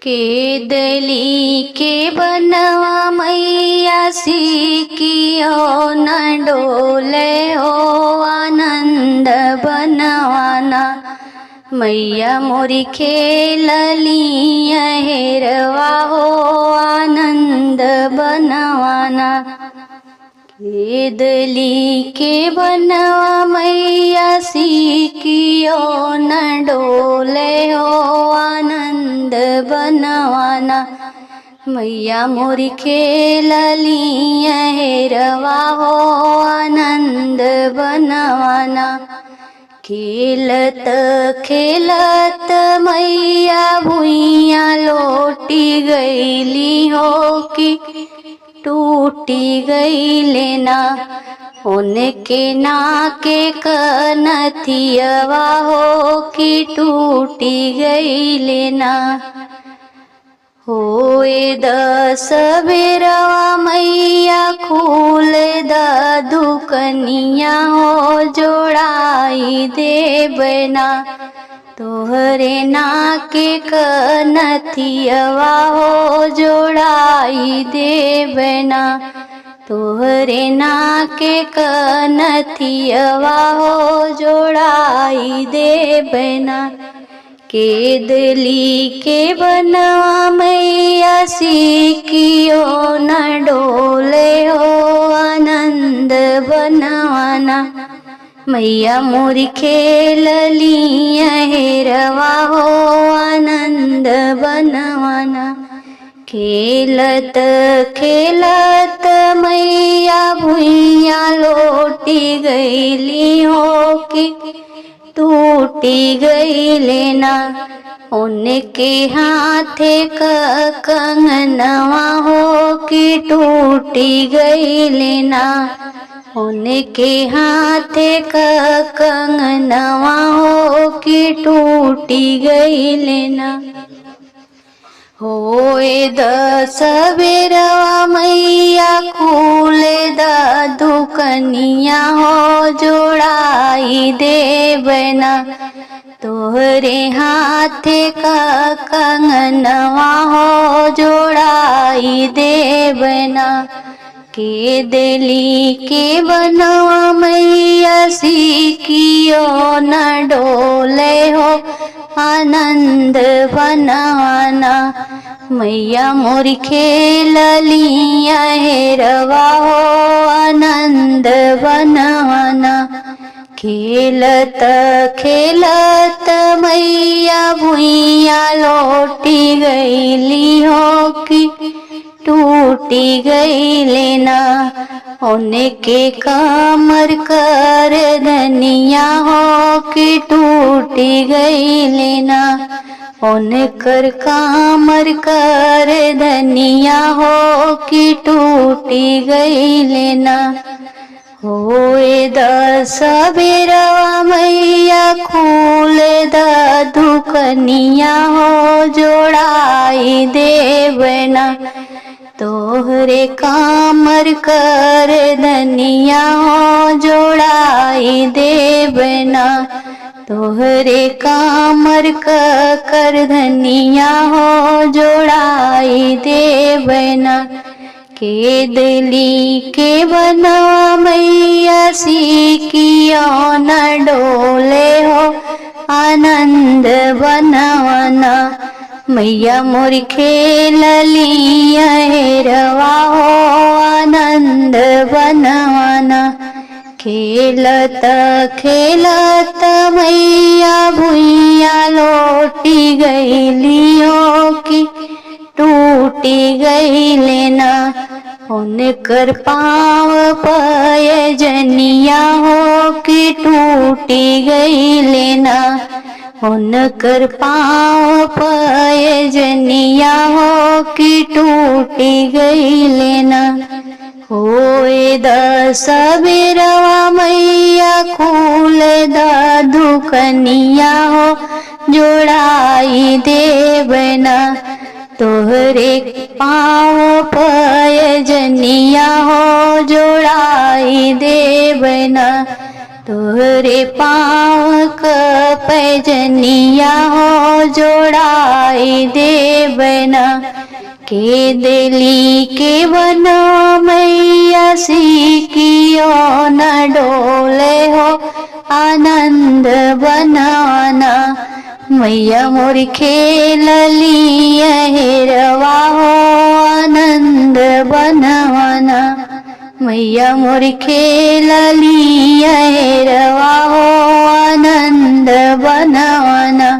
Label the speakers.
Speaker 1: केदली के बनवा मैया सीकियो न डोले हो आनंद बनवाना। मैया मोरी खेलली हेरवा हो आनंद बनवाना। केदली के बनवा मैया सीकियो न डोले हो आनंद बनवाना। मैया मोरी खेलली हेरवा हो आनंद बनवाना। खेलत खेलत मैया भुइया लोटी गईली हो कि टूटी गईले ना। उनके नाके कनथियवा हो कि टूटी गईले ना। होए दस बेरवा मैया खूल द दुकनिया हो जोड़ाई देबना। तोहरे नाके कनथियवा हो जोड़ाई देबना। तोहरे नाके कनथियवा हो जोड़ाई देबना। केदली के बनवा मैया सीकियो न डोले हो आनंद बनवाना। मैया मोरी खेलली हेरवा हो आनंद बनवाना। खेलत खेलत मैया भुइया लोटी गईली हो कि टूटी गईले ना। उनके हाथे कंगनवा हो कि टूटी गईले ना। उनके हाथे कंगनवा हो कि टूटी गईले ना। होए दस बेरवा मैया खूले द दुकनिया हो जोड़ाई देबना। तोहरे हाथे कंगनवा हो जोड़ाई देबना। केदली के बनवा मैया सीकियो न डोले हो आनंद बनवाना। मैया मोरी खेलली हेरवा हो आनंद बनवाना। खेलत खेलत मैया भुइया लोटी गईली हो कि टूटी गईले ना। उनके कमर कर धनिया हो कि टूटी गईले ना। उनकर कमर कर धनिया हो कि टूटी गईले ना। होए दस बेरवा मैया खूल द दुकनिया हो जोड़ाई देबना। तोहरे कामर कर धनिया हो जोड़ाई देबना। तोहरे कामर कर धनिया हो जोड़ाई देबना। केदली के बनवा मैया सीकियो न डोले हो आनंद बनवाना। मैया मोरी खेलली हेरवा हो आनंद बनवाना। खेलत खेलत मैया भुइया लोटी गईली हो कि टूटी गईले ना। उनकर पाँव पयजनिया हो कि टूटी गईले ना। उनकर पाँव पयजनिया हो कि टूटी गईले ना। होए दस बेरवा मैया खूल द दुकनिया हो जोड़ाई देबना। तोहरे पाँव पयजनिया हो जोड़ाई देबना। तोहरे पाँव क पैजनिया हो जोड़ाई देवना के दिली के बनो मैया सीखियो न डोले हो आनंद बनाना मैया मोर खेलली हेरवा हो आनंद बनवाना मैया मोर खेलली हेरवा हो आनंद बनवाना।